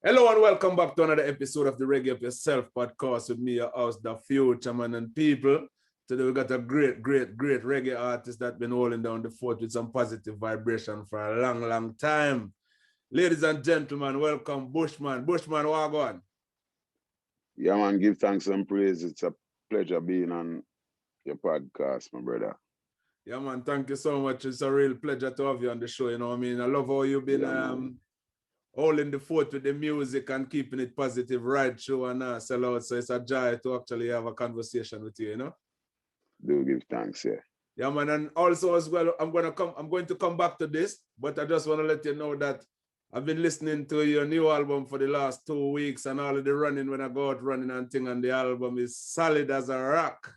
Hello and welcome back to another episode of the Reggae Up Yourself podcast with me, your host, the Future Man and people. Today we got a great reggae artist that's been holding down the fort with some positive vibration for a long time. Ladies and gentlemen, welcome Bushman. Bushman, wagwan. Yeah, man, give thanks and praise. It's a pleasure being on your podcast, my brother. Yeah, man, thank you so much. It's a real pleasure to have you on the show. You know what I mean? I love how you've been holding the fort with the music and keeping it positive right through and sell out. So it's a joy to actually have a conversation with you, you know? Do give thanks, yeah. Yeah, man. And also as well, I'm going to come back to this, but I just want to let you know that I've been listening to your new album for the last 2 weeks and all of the running when I go out running and thing, and the album is solid as a rock.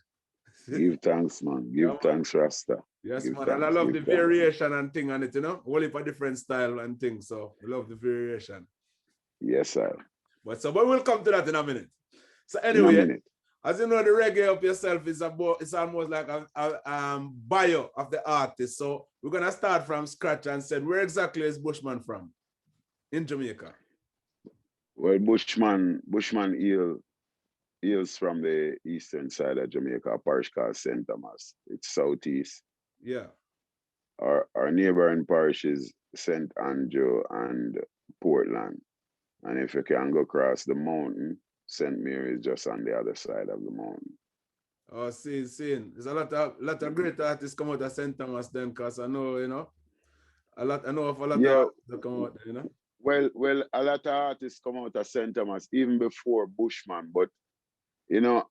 Give thanks, man. Give Yeah, thanks, Rasta. yes, Give man. thanks, And I love give the thanks. variation and thing on it, you know? Only for different style and things. So I love the variation. Yes, sir. But we'll come to that in a minute. So In a anyway, minute. as you know, the Reggae Up Yourself is it's almost like a bio of the artist. So we're gonna start from scratch and say, where exactly is Bushman from? In Jamaica. Well, Bushman hails from the eastern side of Jamaica, a parish called St. Thomas. It's southeast. Yeah. Our neighboring parish is St. Andrew and Portland. And if you can go across the mountain, St. Mary is just on the other side of the mountain. Oh, see. There's a lot of great artists come out of St. Thomas then, because I know, you know, I know of a lot of Yeah, artists that come out there, you know. well, a lot of artists come out of St. Thomas even before Bushman, but you know,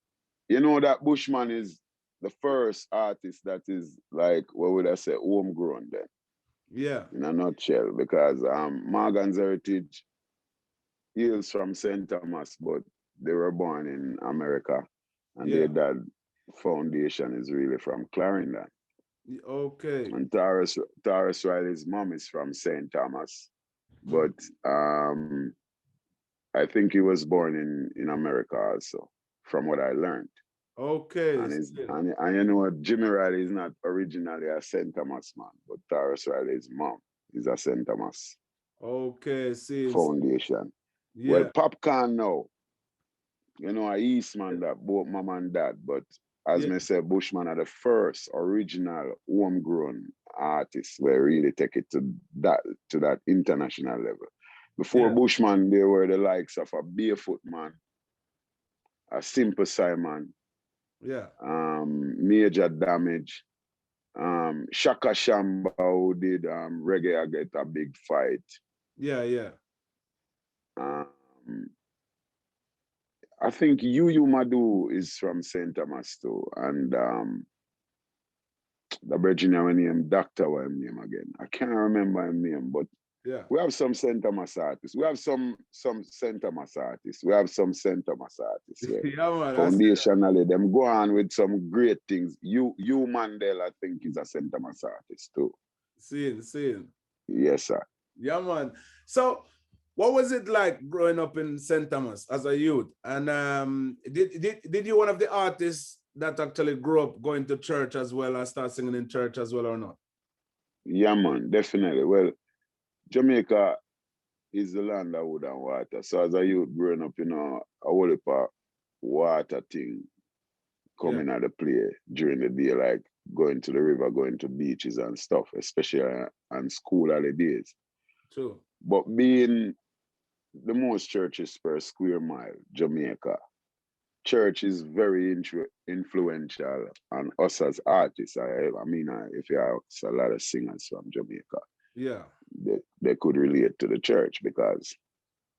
that Bushman is the first artist that is like, what would I say, homegrown then, Yeah. in a nutshell, because Morgan's heritage hails from St. Thomas, but they were born in America, and their Yeah. dad foundation is really from Clarendon. Okay. And Taurus Riley's mom is from St. Thomas, but I think he was born in America also, from what I learned. Okay. And you know what? Jimmy Riley is not originally a St. Thomas man, but Taurus Riley's mom is a St. Thomas Okay. See. foundation. Well, Yeah. Popcorn now, a Eastman that both mom and dad, but as Yeah. me say, Bushman are the first original homegrown artists where really take it to that international level. Before Yeah. Bushman, they were the likes of a Barefoot Man, a Simple Simon, Yeah. Major Damage, Shaka Shamba who did Reggae I Get a Big Fight. Yeah. Um, I think Yu Madu is from St. Thomas too, and the Virginia name Doctor what his name again. I can't remember his name, but Yeah. we have some St. Thomas artists. We have some St. Thomas artists. We have some St. Thomas artists. Yeah. Yeah, man. Foundationally, them go on with some great things. You Mandela, I think, is a St. Thomas artist too. Seeing. Yes, sir. Yeah, man. So, what was it like growing up in St. Thomas as a youth? And did you one of the artists that actually grew up going to church as well and start singing in church as well or not? Yeah, man, definitely. Well, Jamaica is the land of wood and water. So as a youth growing up, a whole heap of water thing coming out of play during the day, like going to the river, going to beaches and stuff, especially on school holidays. True. But being the most churches per square mile, Jamaica, church is very influential on us as artists. I mean, if you ask a lot of singers from Jamaica, Yeah. they could relate to the church because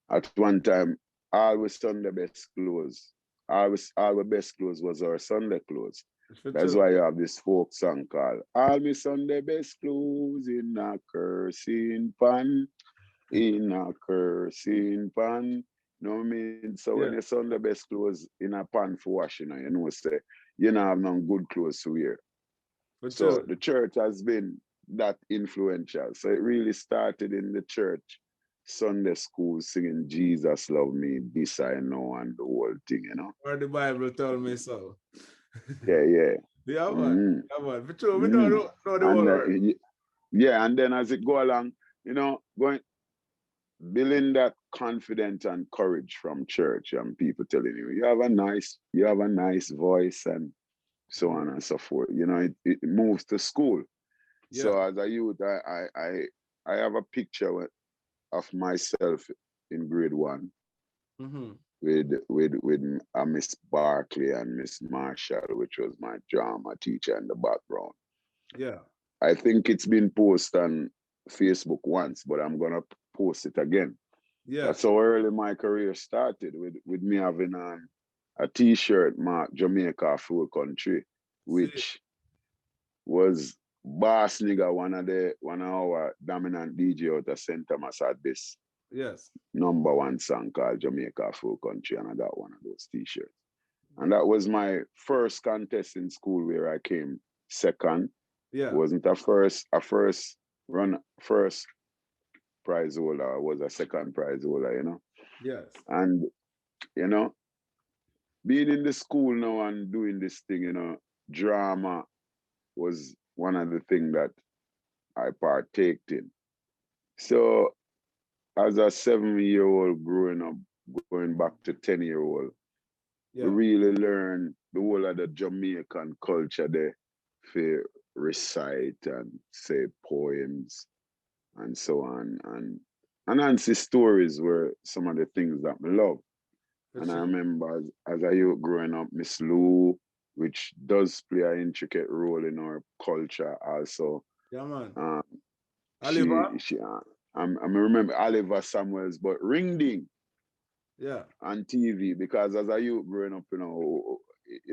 at one time, our Sunday best clothes, our best clothes was our Sunday clothes. That's why you have this folk song called All Me Sunday Best Clothes in a Cursing Pan, in a Cursing Pan. You know what I mean? So when you Sunday best clothes in a pan for washing, you know, say, you don't have no good clothes to wear. So the church has been that influential. So it really started in the church, Sunday school, singing Jesus love me, this I know, and the whole thing, Or the Bible told me so. Yeah. Yeah, man. Yeah, man. For true, we Mm. know the And word. yeah, and then as it go along, going building that confidence and courage from church and people telling you, you have a nice voice and so on and so forth. You know, it moves to school. Yeah. So as a youth, I have a picture of myself in grade 1 with Miss Barkley and Miss Marshall, which was my drama teacher in the background. Yeah. I think it's been posted on Facebook once, but I'm gonna post it again. Yeah. That's how early my career started, with me having a T-shirt marked Jamaica Full Country, which was Boss Nigga, one of our dominant DJ out of St. Thomas, had this #1 song called Jamaica Full Country, and I got one of those T-shirts. And that was my first contest in school where I came second. Yeah. It wasn't a first prize holder, I was a second prize holder, you know. Yes. And, you know, being in the school now and doing this thing, you know, drama was one of the things that I partaked in. So as a 7-year-old growing up, going back to 10-year-old, we really learn the whole of the Jamaican culture there, for recite and say poems and so on. And Nancy stories were some of the things that I love. And I remember as a youth growing up, Miss Lou, which does play an intricate role in our culture also. Yeah, man. Oliver? I remember Oliver Samuels, but Ring Ding. Yeah. On TV, because as a youth growing up, you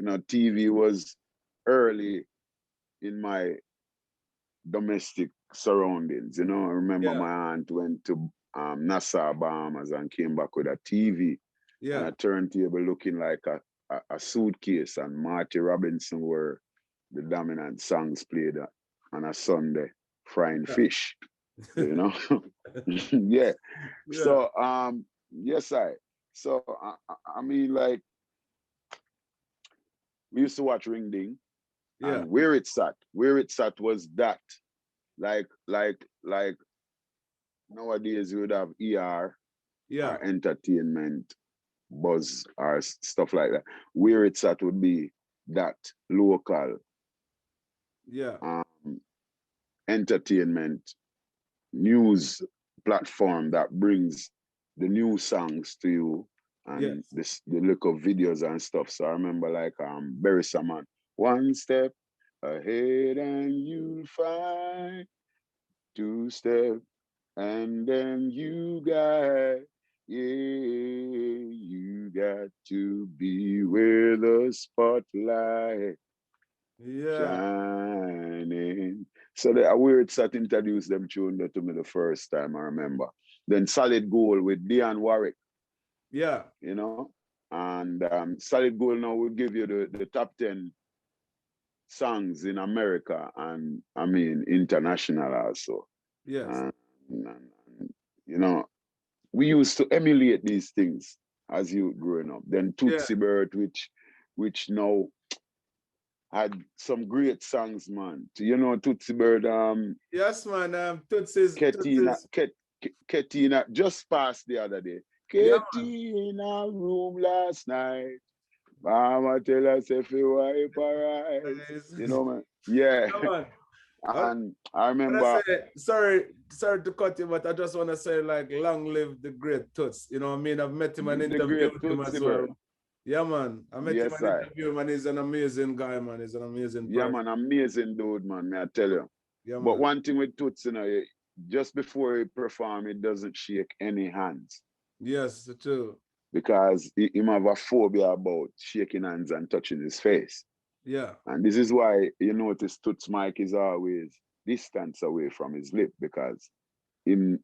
know, TV was early in my domestic surroundings. You know, I remember my aunt went to Nassau, Bahamas and came back with a TV and a turntable looking like a suitcase, and Marty Robinson were the dominant songs played on a Sunday, frying fish, you know? Yeah. So, yes, So, I mean, like, we used to watch Ring Ding. And Where It's At was that. Like nowadays you would have ER or entertainment, buzz or stuff like that. Where It's At would be that local entertainment news platform that brings the new songs to you and the look of videos and stuff. So I remember like Barry Salmon, one step ahead and you'll find, 2 steps and then you got, you got to be where the spotlight shining. So the Where It's At introduced them tune to me the first time, I remember. Then Solid Gold with Dionne Warwick. Yeah. You know, and Solid Gold now will give you the top 10 songs in America and I mean international also. Yes. And, you know, we used to emulate these things as you growing up. Then Tootsie Bird, which now had some great songs, man. You know Tootsie Bird. Yes, man. Tootsie's. Ketina just passed the other day. Katie in a room last night. Mama tell us if you wipe her eyes. You know, man. Yeah. Man. And I remember. Sorry to cut you, but I just want to say, like, long live the great Toots. You know what I mean? I've met him and interviewed him as well. Yeah, man. I met him and interviewed him, and he's an amazing guy, man. He's an amazing person. Yeah, man. Amazing dude, man. May I tell you. Yeah, man. But one thing with Toots, you know, just before he perform, he doesn't shake any hands. Yes, true. Because he have a phobia about shaking hands and touching his face. Yeah. And this is why you notice Toots' mic is always distance away from his lip, because him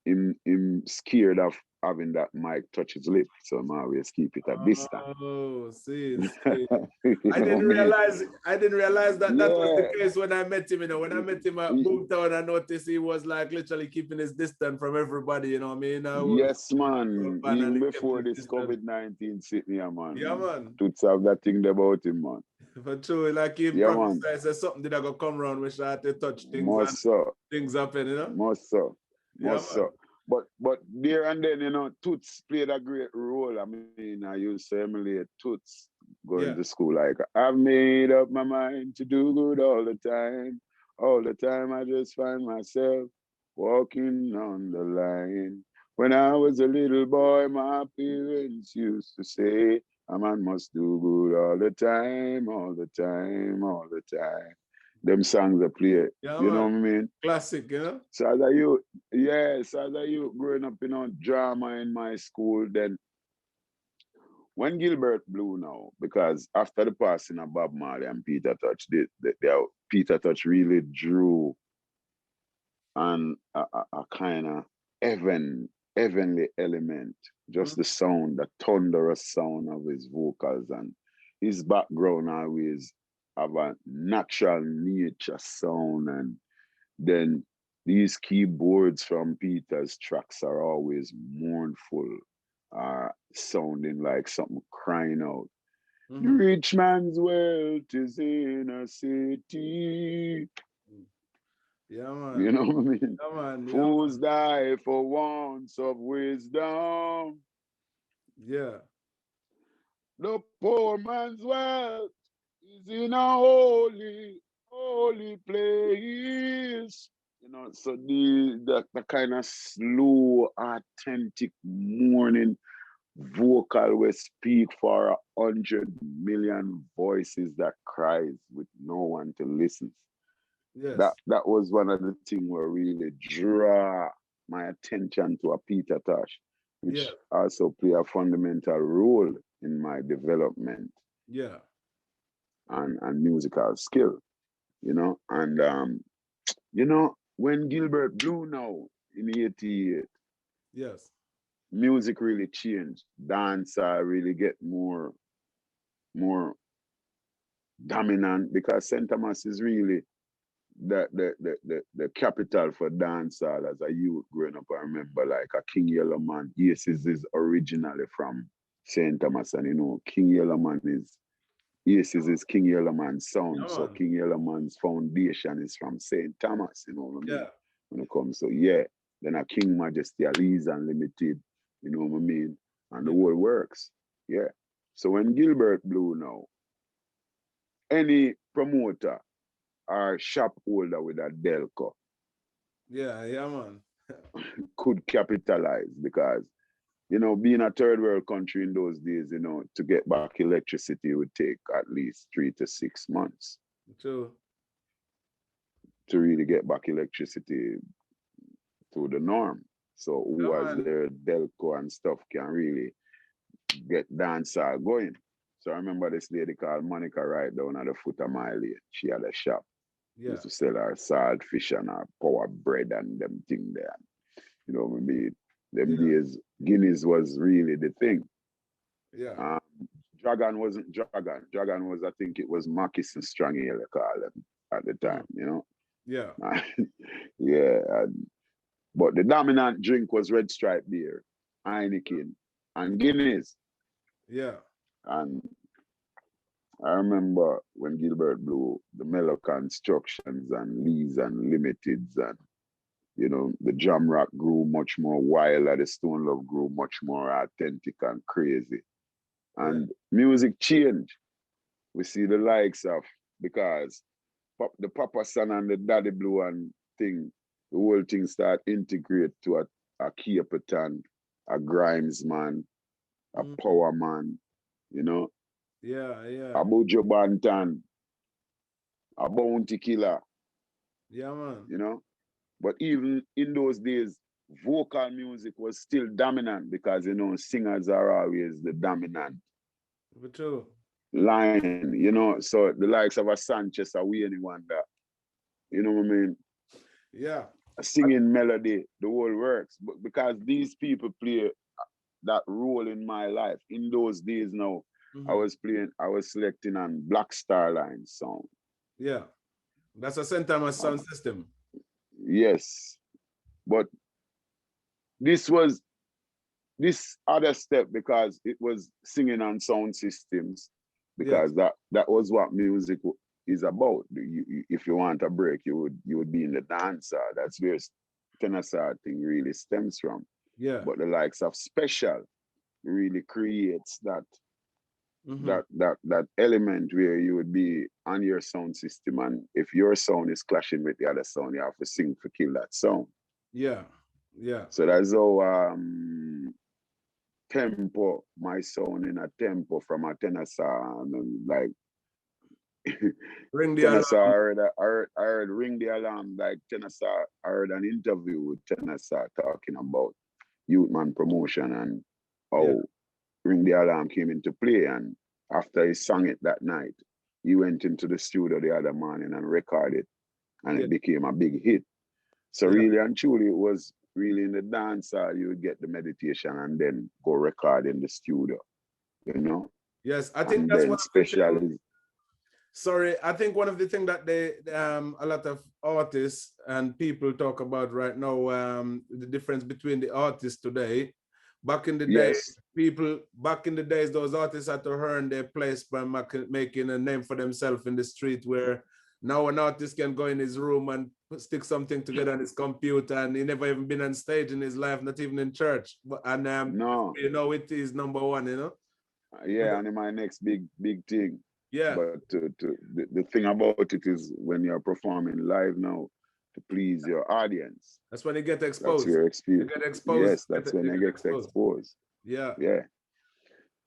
scared of having that mic touch his lip. So I'm always keep it at distance. Oh, see. I didn't realize that was the case when I met him. You know, when I met him at Boomtown, I noticed he was like literally keeping his distance from everybody. You know what I mean? Yes, man. Even before this COVID-19 hit me, man. Yeah, man. Toots have that thing about him, man. For true, like he prophesied, said something that I go come around, we start to touch things. Most so. Things happen, you know? Most so. Most so. But there and then, you know, Toots played a great role. I mean, I used to emulate Toots going to school. Like, I've made up my mind to do good all the time. All the time I just find myself walking on the line. When I was a little boy, my parents used to say, a man must do good all the time, all the time, all the time. Them songs are play, Yeah, you know man. what I mean? Classic, you know? So as a youth, yes, as a youth growing up, you know, drama in my school, then when Gilbert Blue now, because after the passing of Bob Marley and Peter Touch, Peter Touch really drew on a kind of heavenly element, just the sound, the thunderous sound of his vocals, and his background always have a natural nature sound, and then these keyboards from Peter's tracks are always mournful, sounding like something crying out. The rich man's wealth is in a city. Yeah, man. You know what I mean? Yeah, man. Fools die for wants of wisdom. Yeah. The poor man's wealth is in a holy, holy place. You know, so the kind of slow, authentic mourning vocal will speak for 100 million voices that cries with no one to listen. Yes. That was one of the things where really draw my attention to a Peter Tosh, which also play a fundamental role in my development. Yeah. And musical skill, you know. And you know, when Gilbert Blue now in '88, yes, music really changed. Dance really get more dominant because St. Thomas is really the capital for dancehall. As a youth growing up, I remember like a King Yellowman. Yes, is originally from St. Thomas, and you know, King Yellowman is King Yellowman's sound. Yeah, so man. King Yellowman's foundation is from St. Thomas, you know what I mean? Yeah. When it comes, so yeah, then a King Majesty, a Lees Unlimited, you know what I mean? And the whole works. Yeah. So when Gilbert Blue now, any promoter or shop holder with a Delco Yeah, yeah, man. could capitalize because, you know, being a third world country in those days, you know, to get back electricity would take at least 3 to 6 months. True. To really get back electricity to the norm. So who Yeah, was man. there, Delco and stuff can really get dancehall going. So I remember this lady called Monica right down at the foot of my lane. She had a shop. Yeah. Used to sell her salt fish and her power bread and them thing there. You know what I mean? Them days, Guinness was really the thing. Yeah. Dragon wasn't Dragon. Dragon was, I think it was Marcus and Strong Ale, they call them at the time, you know? Yeah. Yeah. But the dominant drink was Red Stripe beer, Heineken, and Guinness. Yeah. And I remember when Gilbert Blue, the Mellow Constructions and Lees and Limiteds, and you know, the Jam Rock grew much more wilder, the Stone Love grew much more authentic and crazy. And music changed. We see the likes of, because the Papa San and the Daddy Blue and thing, the whole thing start integrate to a Capitan, a Grimes man, a Power man, you know, Yeah, yeah. a Buju Banton, a Bounty Killer, Yeah, man. you know. But even in those days, vocal music was still dominant because, you know, singers are always the dominant True. line, you know. So the likes of a Sanchez, a Wayne Wonder, you know what I mean? Yeah. A singing melody, the whole works. But because these people play that role in my life. In those days now, I was selecting on Black Star Line song. Yeah. That's a St. Thomas sound system. Yes. But this other step because it was singing on sound systems, because that was what music is about. If you want a break, you would be in the dancer. That's where Tennessee thing really stems from. Yeah. But the likes of Special really creates that element where you would be on your sound system, and if your sound is clashing with the other sound, you have to sing to kill that sound. Yeah. Yeah. So that's how tempo, my sound in a tempo from a Tennessee, and like Ring the Tennessee, alarm. I heard Ring the Alarm, like Tennessee, I heard an interview with Tennessee talking about Youth Man promotion and how Ring the Alarm came into play. And after he sang it that night, he went into the studio the other morning and recorded, and it became a big hit. So really and truly, it was really in the dance you would get the meditation and then go record in the studio, you know? Yes, I think and that's then one of the Special things. is, Sorry, I think one of the things that they a lot of artists and people talk about right now, the difference between the artists today. Back in the day, back in the days, those artists had to earn their place by making a name for themselves in the street, where now an artist can go in his room and stick something together on his computer, and he never even been on stage in his life, not even in church. And no, you know, it is number one, you know? yeah, and my next big thing. Yeah. But the thing about it is when you're performing live now, to please your audience. That's when you get exposed. That's your experience. You get exposed. Yes, that's when you get exposed. Yeah. Yeah.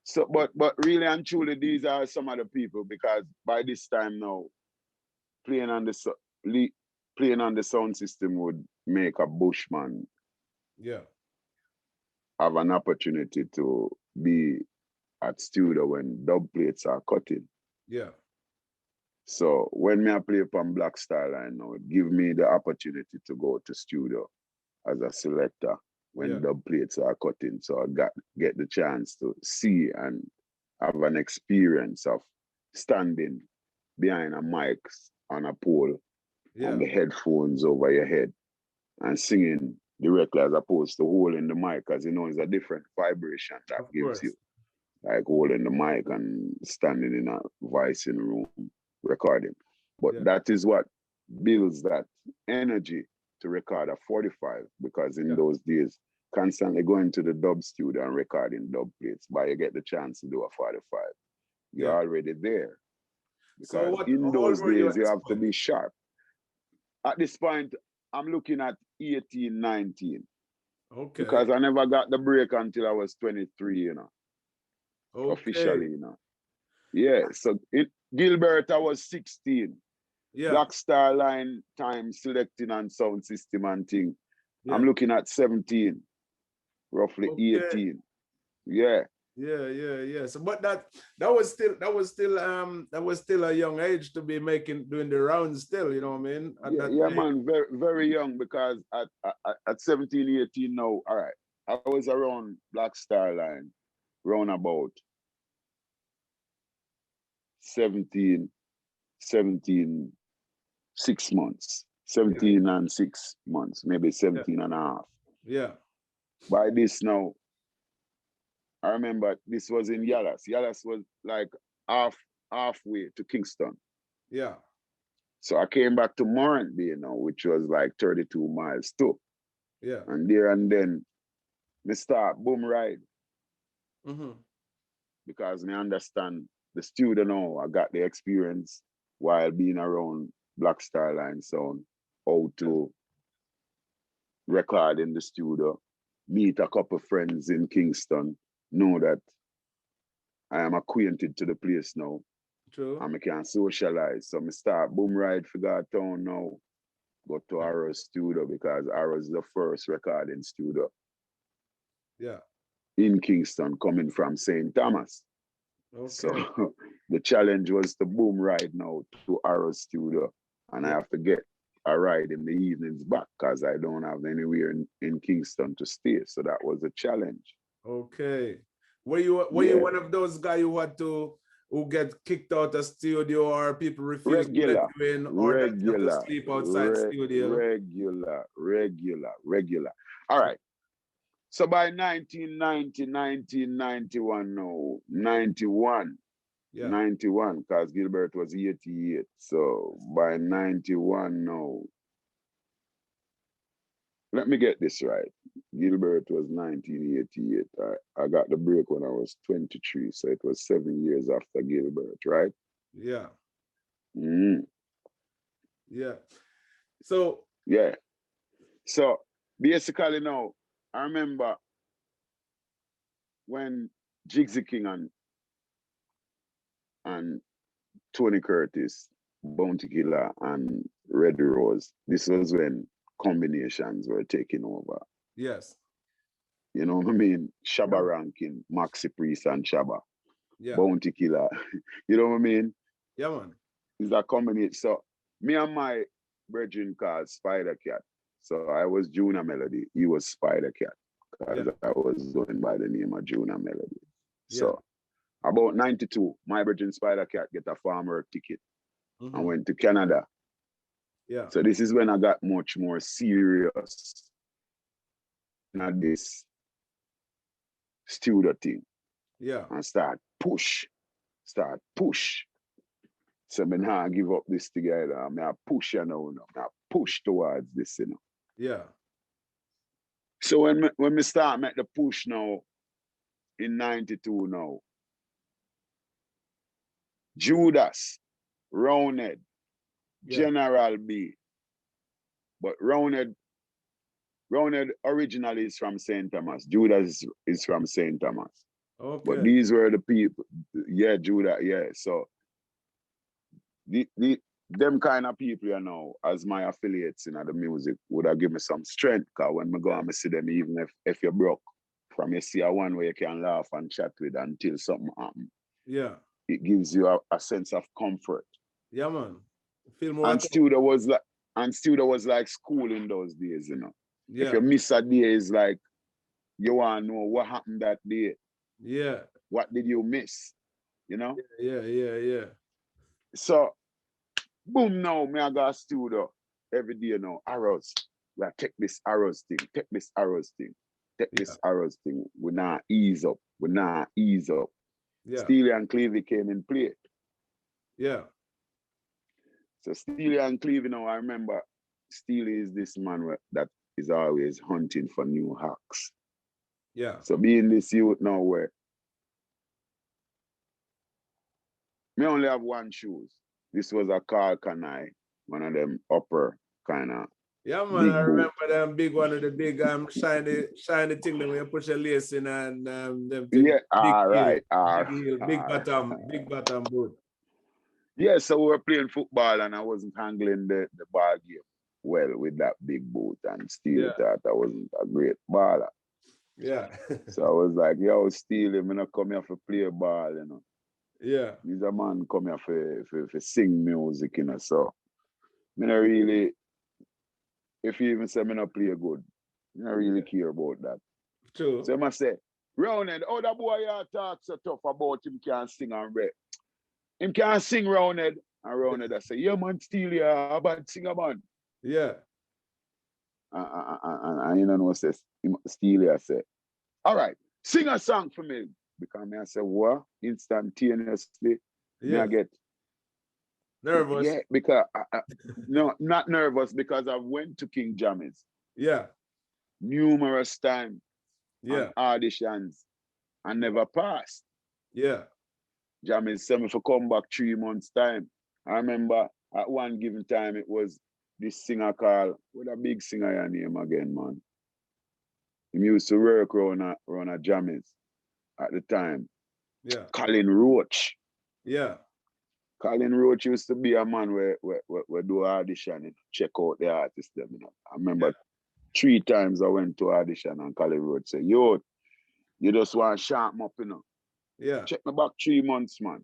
So, but really and truly, these are some of the people, because by this time now, playing on the sound system would make a bushman have an opportunity to be at studio when dub plates are cutting. Yeah. So when me I play upon Black Star Line now, it give me the opportunity to go to studio as a selector when dub plates are cutting. So I get the chance to see and have an experience of standing behind a mic on a pole and the headphones over your head and singing directly, as opposed to holding the mic, as you know, it's a different vibration that gives you, like holding the mic and standing in a voicing room recording. But that is what builds that energy to record a 45, because in those days, constantly going to the dub studio and recording dub plates, but you get the chance to do a 45. You're already there. Because in those days, you have to be sharp. At this point, I'm looking at 18, 19. Okay. Because I never got the break until I was 23, you know. Okay. Officially, you know. Yeah, so Gilbert, I was 16. Yeah. Black Star Line time selecting and sound system and thing. Yeah. I'm looking at 17, roughly 18. Yeah. Yeah. So, but that was still a young age to be doing the rounds still, you know what I mean? Man, very, very young, because at 17, 18 now, all right, I was around Black Star Line, round about 17, 6 months, 17 and 6 months, maybe 17 and a half. Yeah. By this now, I remember this was in Yallas. Yallas was like halfway to Kingston. Yeah. So I came back to Morantby, you know, which was like 32 miles too. Yeah. And there and then, me start boom ride. Mm-hmm. Because me understand the studio now, I got the experience while being around Black Star Line sound, how to record in the studio, meet a couple friends in Kingston, know that I am acquainted to the place now. True. And I can socialize. So I start boom ride for God town now, go to Arrow's studio, because Arrow's the first recording studio. Yeah. In Kingston, coming from St. Thomas. Okay. So the challenge was to boom ride now to Arrow's studio. And I have to get a ride in the evenings back, because I don't have anywhere in Kingston to stay. So that was a challenge. Okay. Were you one of those guys who get kicked out of studio, or people refuse to let you in, or that you have to sleep outside studio? Regular. All right. So by 1990, 1991, no, 91. Yeah. 91, because Gilbert was 88. So by 91, no, let me get this right. Gilbert was 1988. I got the break when I was 23, so it was 7 years after Gilbert, right? Yeah. Mm. Yeah. So Yeah. So basically now, I remember when Jigsy King and Tony Curtis, Bounty Killer, and Red Rose, this was when combinations were taking over. yes. You know what I mean? Shabba Yeah. Rankin, Maxi Priest, and Shabba. Yeah. Bounty Killer. You know what I mean? Yeah, man. It's a combination. So me and my brethren called Spider Cat. So I was Junior Melody. He was Spider Cat. Because Yeah. I was going by the name of Junior Melody. Yeah. So about 92, my brethren Spider Cat get a farmer ticket and went to Canada. Yeah. So this is when I got much more serious in this studio thing. Yeah. And start push. So me nah give up this together. I mean, I push you know. I push towards this, you know. Yeah. So when we start make the push now in 92 now, Judas, Roundhead, Yeah. General B. But Roundhead originally is from St. Thomas. Judas is from St. Thomas. Okay. But these were the people, yeah, Judas, yeah. So them kind of people, you know, as my affiliates in the music, would have given me some strength. Because when I go and see them, even if you're broke, from you see a one where you can laugh and chat with until something happens. Yeah. It gives you a sense of comfort. Yeah, man. Feel more. And still there was like school in those days, you know. Yeah. If you miss a day, it's like you want to know what happened that day. Yeah. What did you miss? You know? Yeah. So boom, now me I got studio every day now. Arrows. Like take this arrows thing. This arrows thing. We not ease up. Yeah. Steely and Clevie came in play. Yeah. So Steely and Clevie now, I remember Steely is this man that is always hunting for new hacks. Yeah. So being this youth now where me only have one shoes. This was a Carl Kanai, one of them upper kind of. Yeah, man, I remember them big one of the big shiny thing that when you push a lace in and them thing. Yeah, Big bottom boot. Yeah, so we were playing football and I wasn't handling the ball game well with that big boot and Steely thought I wasn't a great baller. Yeah. So I was like, yo, Steely, I'm not come here for play ball, you know. Yeah. He's a man come here for sing music, you know. So I don't really, if you even say me not play good, I don't really care about that. True. So I must say, Roundhead, oh that boy you talk so tough about him can't sing and rap. Him can't sing Roundhead. And Roundhead I say, yeah man, Steely, a bad singer man. Yeah. And you know what says Steely I say, all right, sing a song for me. Because me I say, what? Instantaneously, me I get nervous. Yeah, because no, not nervous because I went to King Jammy's. Yeah. Numerous times. Yeah. Auditions and never passed. Yeah. Jammy's said me for come back 3 months time. I remember at one given time it was this singer called, what a big singer your name again, man. He used to work around a Jammy's at the time. Yeah. Colin Roach. Yeah. Colin Roach used to be a man where do audition and check out the artist. You know. I remember 3 times I went to audition and Colin Roach said, yo, you just want to sharpen up, you know. Yeah. Check me back 3 months, man.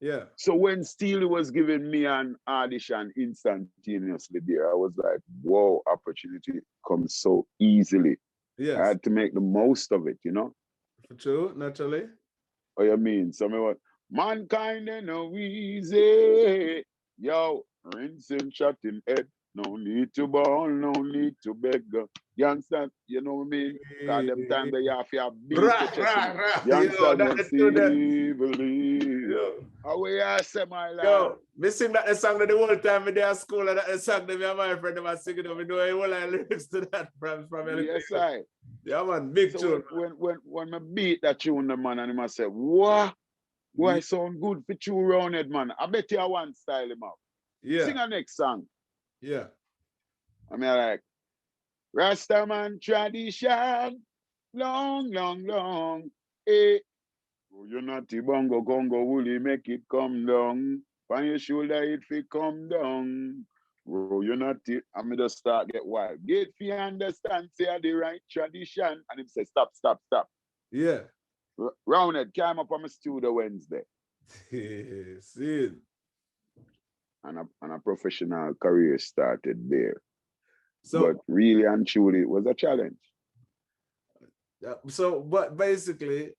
Yeah. So when Steely was giving me an audition instantaneously there, I was like, whoa, opportunity comes so easily. Yes. I had to make the most of it, you know? True, naturally. What you mean? So me what? Mankind ain't no easy. Yo, rinse him, shut him head. No need to bow, no need to beg. You understand? You know what I mean? Because them time they have to beat the chest. You understand? You see, believe. Away I say, my lad. Yo, me sing that the song that the whole time me there at school, and that the song that me and my friend was singing. We know all the lyrics to that from yes, I. Yeah, man, big tune. When I beat that tune, the man, and he must say, what? Why sound good for two rounded, man? I bet you one style him up. Yeah. Sing a next song. Yeah. I mean, like, Rastaman tradition, long, long, long. Eh. Oh, you're not the bongo, congo, woolly, make it come down. On your shoulder, it fi come down. Oh, you're not the, I mean, just start get wild. Get fi understand, say the right tradition. And him say, stop, stop, stop. Yeah. Rounded came up on my studio Wednesday. See. And a professional career started there. So, but really and truly, it was a challenge. So, but basically,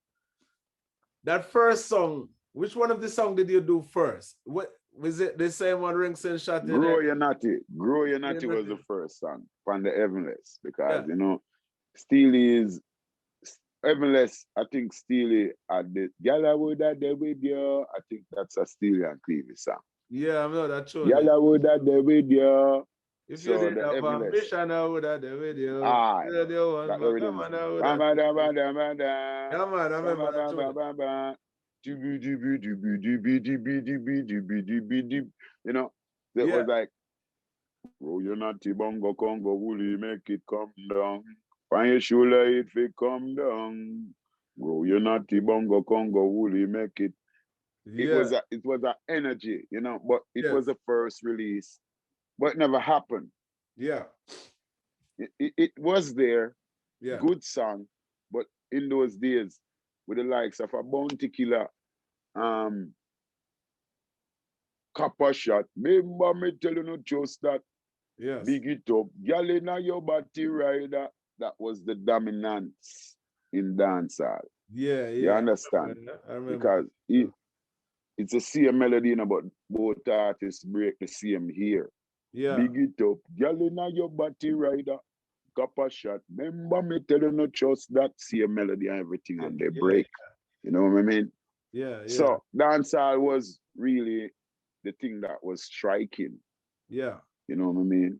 that first song, which one of the song did you do first? What was it? The same one, Rings and Shot? Grow Your Natty. Grow Your Natty was the first song from the Heavenless, because you know, Steely is Heavenless. I think Steely at the Gala would have there with you. I think that's a Steely and Cleavy song. Yeah, I know that's true. Gala would have there with you. If so you did have ambition, I would have the video. Ah, yeah, man, I remember that too. You know, it was like, roll your natty bongo congo woolly, make it come down. Find your shoulder, it fi come down. Roll your natty bongo congo woolly, make it. Yeah. It was an energy, you know, but it was the first release. But it never happened. Yeah. It was there. Yeah. Good song. But in those days, with the likes of a Bounty Killer, Copper Shot, remember me telling you just that. Yes. Big it up. Girl inna your body rider. That was the dominance in dancehall. Yeah. You understand? I remember. Because it's the same melody, you know, but both artists break the same here. Yeah. Big it up. Girl inna your body rider. Copper Shot. Remember me telling you just that same melody and everything, and they break. You know what I mean? Yeah. So dancehall was really the thing that was striking. Yeah. You know what I mean?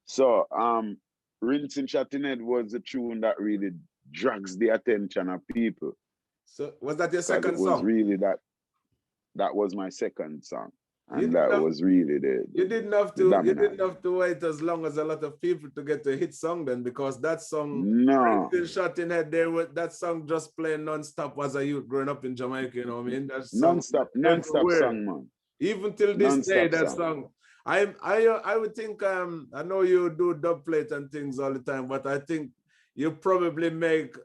So Rinsing Shotting Head was the tune that really drags the attention of people. So was that your second song? It was really that was my second song. And that was really you didn't have to wait as long as a lot of people to get a hit song then, because that song, Rinsing Shotting Head, that song just playing non-stop as a youth growing up in Jamaica, you know what I mean? That's non-stop song, man. Even till this day, that song. I would think, I know you do dub plate and things all the time, but I think you probably make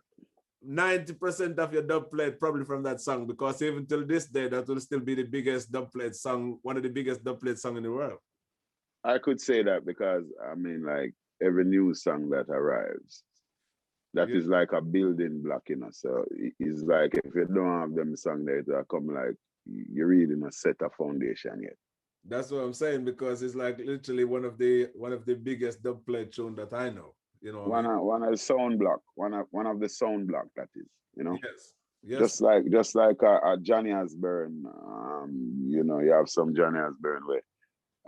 90% of your dub plate probably from that song, because even till this day, that will still be the biggest dub plate song, one of the biggest dub plate songs in the world. I could say that because, I mean, like, every new song that arrives, that is like a building block, you know. So it's like, if you don't have them song there, it will come like, you're really not set a foundation yet. That's what I'm saying, because it's like literally one of the biggest dub plate tune that I know. You know, one of the sound block, one of the sound block, that is, you know. Yes. Just like a Johnny Osbourne, you know, you have some Johnny Osbourne where,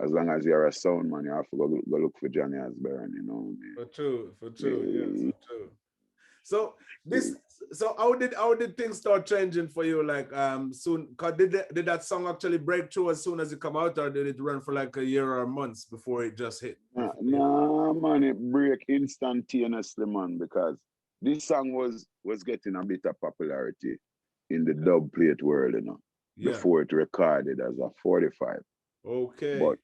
as long as you're a sound man, you have to go look for Johnny Osbourne, you know. For true, yes, for true. So how did things start changing for you? Like soon, did that song actually break through as soon as it come out, or did it run for like a year or months before it just hit? No, man, it break instantaneously, man, because this song was getting a bit of popularity in the dub plate world, you know, before it recorded as a 45. Okay. But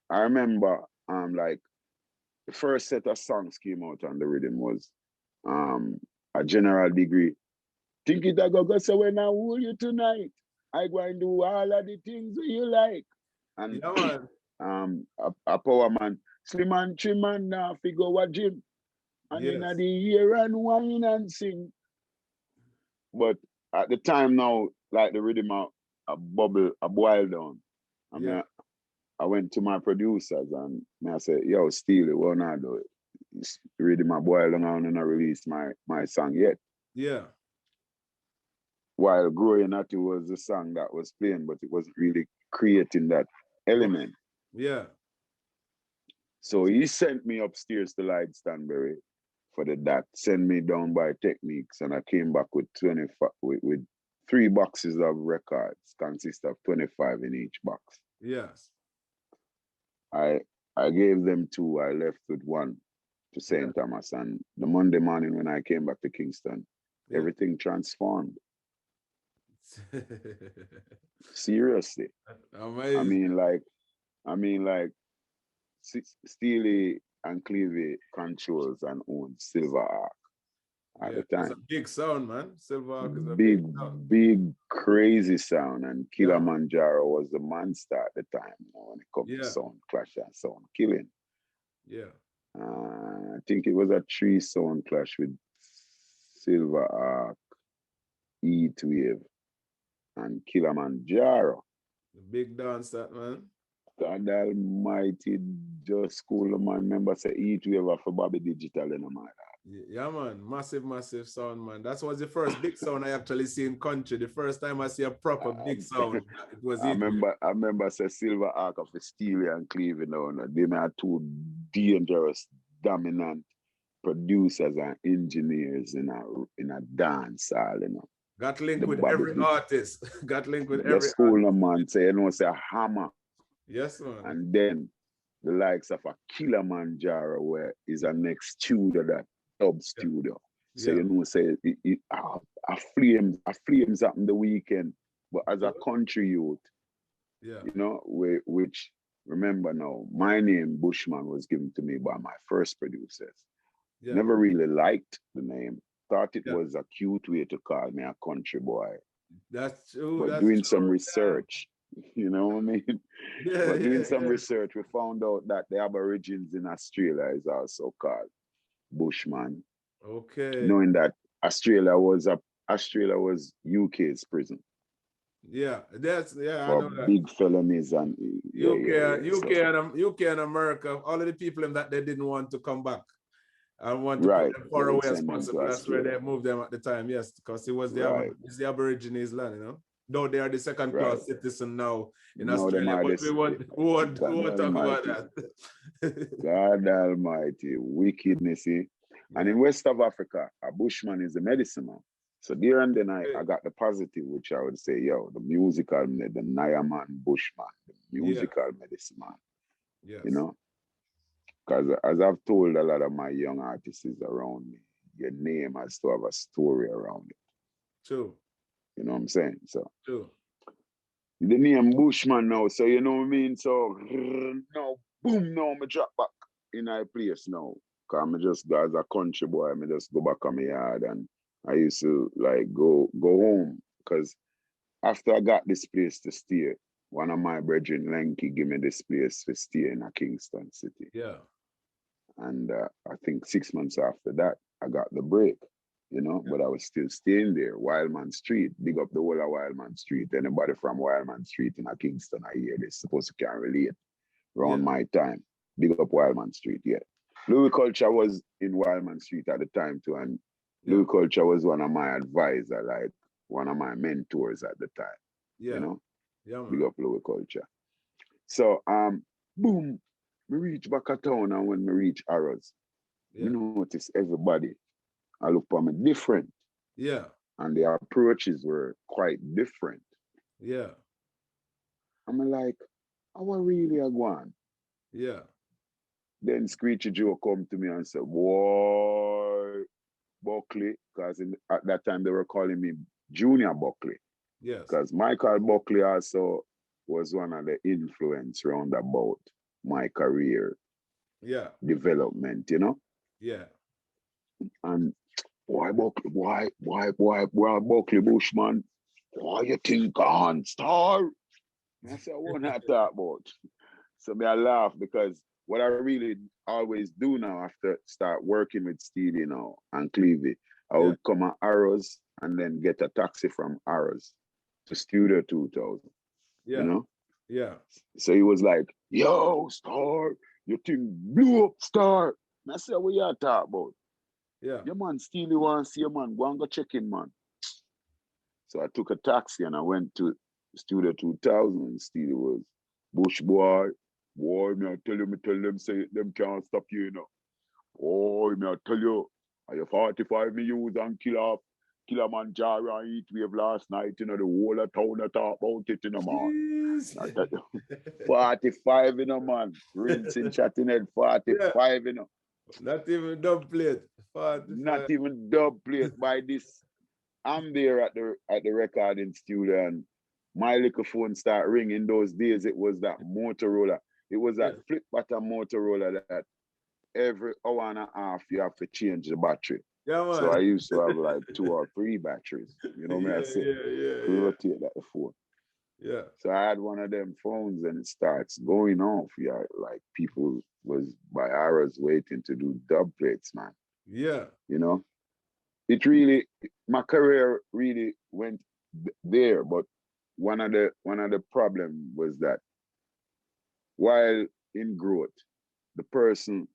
I remember, like, the first set of songs came out on the rhythm was a General Degree. Think it a go so when I hold you tonight, I go and do all of the things you like. And a Power Man, Slim and Trim and now figure what gym. And in the year and wine and sing. But at the time now, like, the rhythm a boil down. I mean, I went to my producers and I said, yo, Steely, what not do it? It's really my boy long on and I release my song yet. Yeah. While Growing At You was the song that was playing, but it wasn't really creating that element. Yeah. So he sent me upstairs to Light Stanbury for that, send me down by Techniques, and I came back with 25 with 3 boxes of records, consist of 25 in each box. Yes. I gave them 2, I left with 1 to St. Thomas, and the Monday morning when I came back to Kingston, everything transformed. Seriously. Amazing. I mean like Steely and Clevie controls and owns Silver Ark at the time. It's a big sound, man. Silver Ark is a big crazy sound, and Kilimanjaro was the monster at the time, when it comes to sound clash and sound killing. Yeah. I think it was a 3 sound clash with Silver Ark, Heatwave, and Kilimanjaro. The big dance that, man. God Almighty, just cool, man. Remember, say Heatwave for Bobby Digital in my Yeah, man. Massive sound, man. That was the first big sound I actually see in country. The first time I see a proper big sound, it was I remember say Silver Ark of the Steely and Clevie now. They are 2 dangerous, dominant producers and engineers in a dance hall, Got linked with every artist. Got linked with every artist. School, man. Say, say a hammer. Yes, man. And then the likes of a Kilimanjaro, where is a next studio, that dub studio. So say a flames happen the weekend, but as a country youth, which remember now, my name Bushman was given to me by my first producers. Never really liked the name. Thought it was a cute way to call me a country boy. That's true. But doing some research, you know what I mean? But doing some research, we found out that the Aborigines in Australia is also called Bushman. Okay. Knowing that Australia was UK's prison. Yeah, I know that. Big felonies and UK and America, all of the people that they didn't want to come back and want to put them far away as possible. That's where they moved them at the time, yes, because it was the Aborigines land, Though they are the second class citizen now in Australia, but we won't talk about that. God Almighty, wickedness. And in West of Africa, a Bushman is a medicine man. So there and then I got the positive, which I would say, the musical, the Nyaman Bushman, the musical medicine man. Yes. Because as I've told a lot of my young artists around me, your name has to have a story around it. True. You know what I'm saying? So true. The name Bushman now, so you know what I mean? So now, boom, now I drop back in my place now. Cause I just go as a country boy, I just go back on my yard, and I used to like go home. Cause after I got this place to stay, one of my brethren, Lenky, gave me this place to stay in a Kingston City. Yeah. And I think 6 months after that, I got the break, but I was still staying there. Wildman Street, big up the whole of Wildman Street. Anybody from Wildman Street in a Kingston, I hear this, supposed to can relate around my time. Big up Wildman Street, Louis Culture was in Wildman Street at the time too, and Louis Culture was one of my advisors, like one of my mentors at the time. Yeah, big up Louis Culture. So boom, we reach back at town, and when we reach Arrows, you notice everybody I look for me different. Yeah. And the approaches were quite different. Yeah. I'm like, how are really a going? Yeah. Then Screechy Joe come to me and said, boy, Buckley, because at that time they were calling me Junior Buckley. Yes. Because Michael Buckley also was one of the influence round about my career development, Yeah. And why Buckley, why Buckley Bushman? Why you think on star? And I said, what I talk about? So I laugh because what I really always do now after start working with Steely now and Clevie, I would come at Arrows and then get a taxi from Arrows to Studio 2000. Yeah. Yeah. So he was like, yo, Star, your thing blew up, Star. And I said, what you talk about? Yeah. Your man Steely wants to see your man. Go and go check in, man. So I took a taxi and I went to Studio 2000 and Steely was Bush boy. Boy, me I tell them say them can't stop you, you know. Boy, me I tell you, I have 45 me use and Kilimanjaro and Heat Wave last night, you know, the whole of town I talk about it, you know, man. I tell you, 45, you know, man. Rinsing, chatting head, 45, Yeah. you know. Not even dub plate. Not 45. even dub plate by this. I'm there at the recording studio and my little phone start ringing. Those days it was that Motorola. It was that flip button Motorola that every hour and a half you have to change the battery. Yeah, So I man. used to have like 2 or 3 batteries. You know what I say? To Yeah. rotate that phone. Yeah. So I had one of them phones and it starts going off. Yeah, like people was by hours waiting to do dub plates, man. Yeah. You know? It really my career really went there, but one of the problem was that while in growth, the person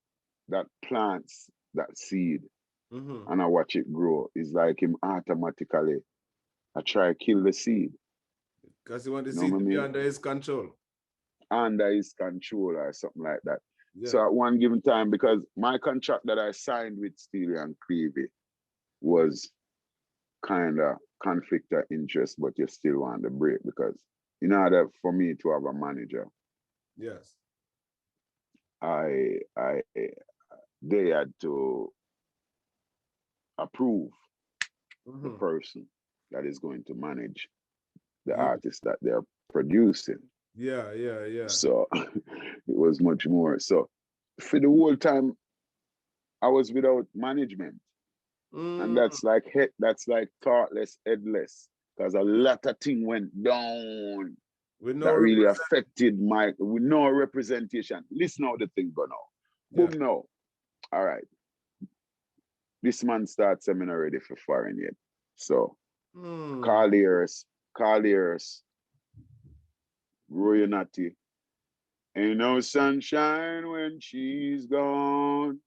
that plants that seed Mm-hmm. and I watch it grow is like him automatically I try to kill the seed. Because you want the You know seed what I to be mean? under his control. Under his control or something like that. Yeah. So at one given time, because my contract that I signed with Steely and Clevie was kind of conflict of interest, but you still want the break because in order for me to have a manager, Yes. I they had to approve the Mm-hmm. person that is going to manage the Yeah. artist that they're producing. Yeah. So it was much more. So for the whole time I was without management. And Mm. that's like thoughtless, headless. Because a lot of things went down With no that really represent. affected my with no representation. Listen how the thing go now. Yeah. Boom now. All right. This man starts seminar ready for foreign yet. So Mm. Carliers, Roy Natty. Ain't no sunshine when she's gone.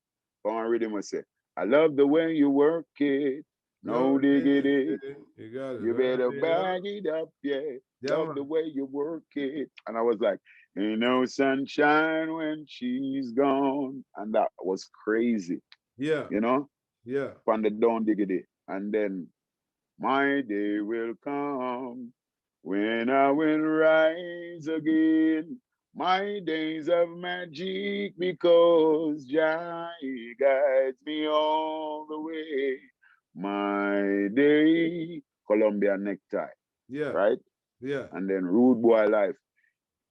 Come on, read him and say, I love the way you work it. No No diggity. diggity. You got it. You Right better there. bag it up, yeah. Yeah, Love the man. way you work it. And I was like, ain't no sunshine when she's gone. And that was crazy, Yeah. you know, Yeah. from the down diggity. And then my day will come when I will rise again. My days of magic because Jah guides me all the way. My day, Columbia necktie, Yeah. right? Yeah. And then rude boy life.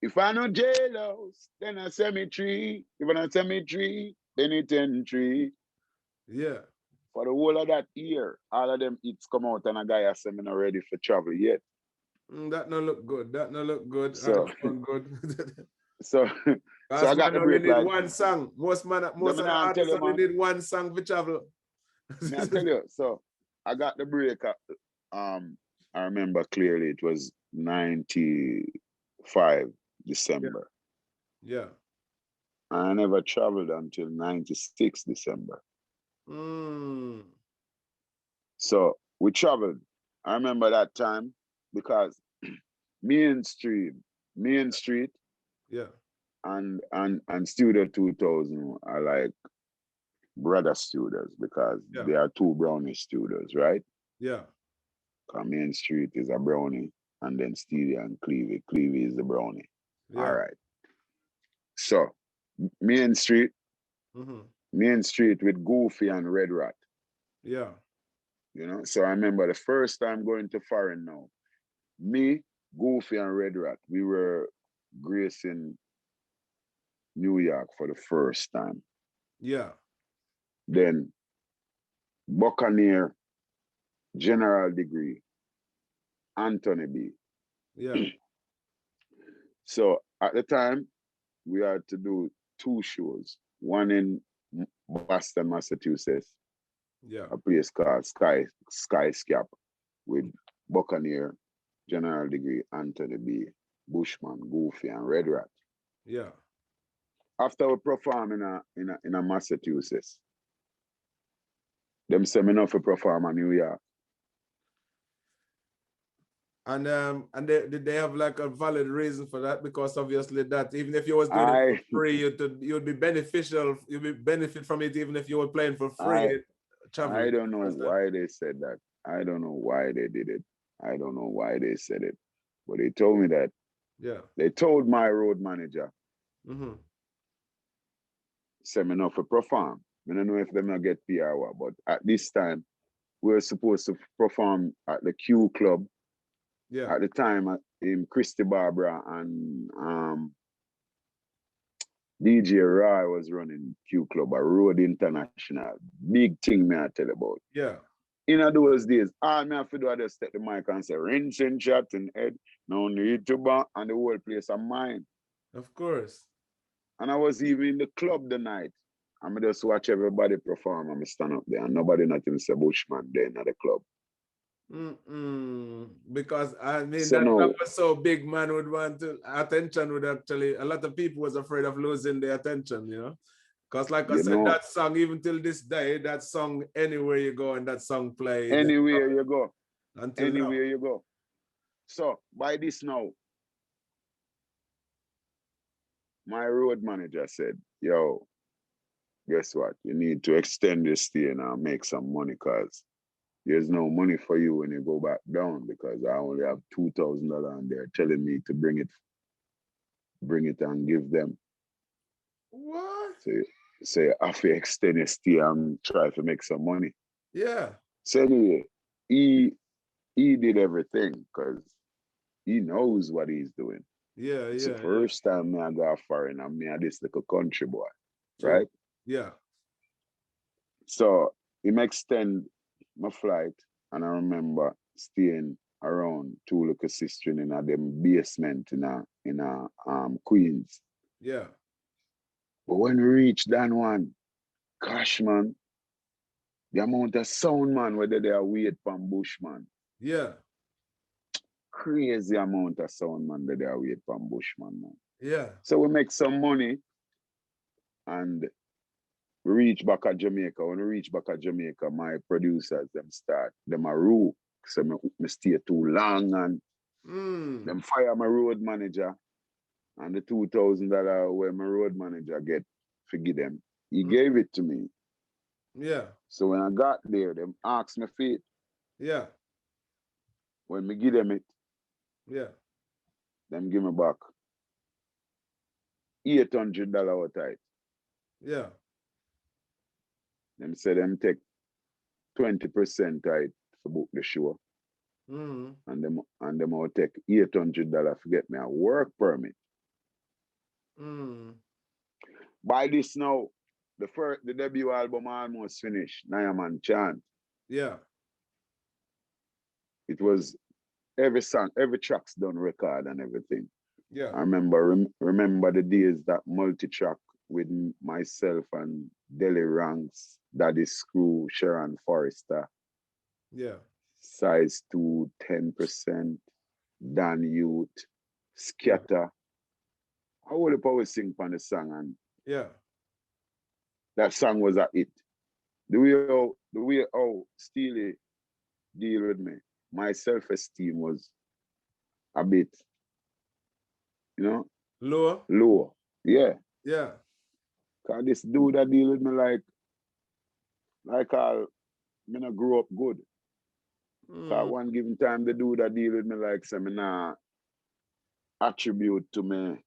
If I no jailhouse, then a cemetery. If I no cemetery, then a tree. Yeah. For the whole of that year, all of them hits come out and a guy has them not ready for travel yet. That no look good. That no look good. And So sound good. so so Because I got man the only break need like one song. let Most me of the now tell artists you, only man. need one song for travel. Me I tell you. So I got the break I remember clearly it was 95 Yeah. December. Yeah. I never traveled until 96 December. Mm. So we traveled. I remember that time because Main Street, Main Street Yeah. and Studio 2000 are like brother studios because Yeah. they are two brownie studios, right? Yeah. Main Street is a brownie, and then Studio and Clevie. Clevie is the brownie. All Yeah. right. So Main Street, Mm-hmm. Main Street with Goofy and Red Rat. Yeah. You know, so I remember the first time going to foreign now. Me, Goofy, and Red Rat, we were gracing New York for the first time. Yeah. Then Buccaneer, General Degree, Anthony B. Yeah. So at the time, we had to do 2 shows. One in Boston, Massachusetts, Yeah. a place called Skyscap with Buccaneer, General Degree, Anthony B. Bushman, Goofy, and Red Rat. Yeah. After we perform in a Massachusetts, them send me enough to perform in New York. And did they have like a valid reason for that? Because obviously that even if you was doing it for free, you'd be beneficial. You'd be benefit from it even if you were playing for free. I don't know why they said that. I don't know why they did it. I don't know why they said it. But they told me that. Yeah. They told my road manager. Send me enough to perform. I don't know if they're not get PR, but at this time, we were supposed to perform at the Q Club. Yeah. At the time, in Christy Barbara and DJ Roy was running Q Club, a Road International. Big thing me I tell you about. Yeah. In those days, all me have to do is just take the mic and say, rinse and shot and head, no need to ban, and the whole place of mine. Of course. And I was even in the club the night. And I just watch everybody perform and I stand up there and nobody not even say Bushman then at the club. Because I mean So that no. was so big, man would want to attention would actually a lot of people was afraid of losing their attention, you know. Because like I said, that song, even till this day, that song anywhere you go and that song play. Anywhere you go. Anywhere you go. So by this now, my road manager said, yo, guess what? You need to extend this stay and make some money because there's no money for you when you go back down because I only have $2,000 and they're telling me to bring it and give them. What? So you have to extend your stay and try to make some money. Yeah. So anyway, he did everything because he knows what he's doing. Yeah, it's the first time I go foreign and me are this little country boy. True. Right? Yeah. So he extend my flight and I remember staying around two little sisters in a them basement in a Queens. Yeah. But when we reached Dan one, gosh man, the amount of sound man whether they are wait from Bushman. Yeah. Crazy amount of sound man that they are wait from Bushman, man. Yeah. So we make some money and we reach back at Jamaica. When we reach back at Jamaica, my producers, them a rule. So me stay too long and them fire my road manager and the $2,000 where my road manager get forgive them. He gave it to me. Yeah. So when I got there, them asked me for it. Yeah. When me give them it, yeah, them give me back $800 out of it. Yeah. Them say them take 20% right to book the show. And them will take $800 to get me a work permit. By this now, the debut album almost finished, Nyaman Chant. Yeah. It was every song, every track's done record and everything. Yeah. I remember the days that multi-track with myself and Deli Ranks, Daddy Screw, Sharon Forrester. Yeah. Size 2, 10%, Dan Youth, Scatter. I would probably sing on the song and that song was a hit. The way how Steely deal with me, my self-esteem was a bit, lower. Yeah. Yeah. Cause this dude that deal with me like I not grew up good. Cause one given time the dude that deal with me like some attribute to me.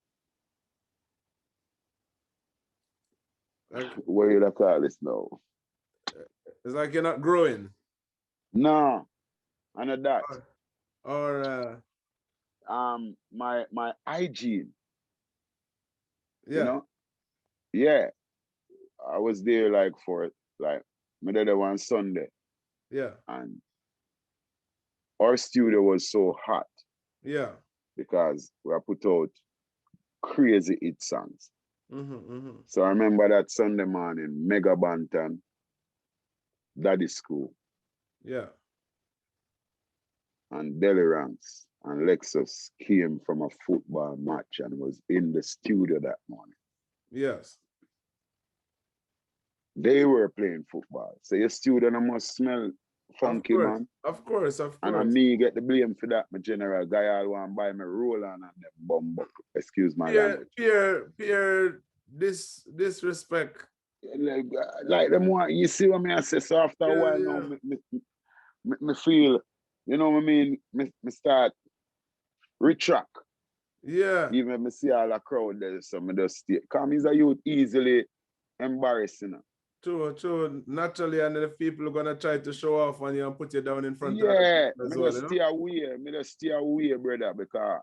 What do you call this now? It's like you're not growing. No, I know that. Or my hygiene. Yeah. Yeah. I was there my dad one Sunday. Yeah. And our studio was so hot. Yeah. Because we put out crazy hit songs. So I remember that Sunday morning, Mega Bantan, Daddy School. Yeah. And Deli Ranks And Lexus came from a football match and was in the studio that morning. Yes. They were playing football. So your student must smell funky, man. Of course. And me get the blame for that. My general guy all want to buy me roll on and them bum. Excuse my language. Pure disrespect. Like them one, you see what I say? So after a while now, me feel, you know what I mean? Me start retract. Yeah. Even if me see all the crowd there, so me just stay. Because he's a youth easily embarrassing. True. Naturally, and then the people are gonna try to show off on you and put you down in front of them. As well, stay away. Me just stay away, brother, because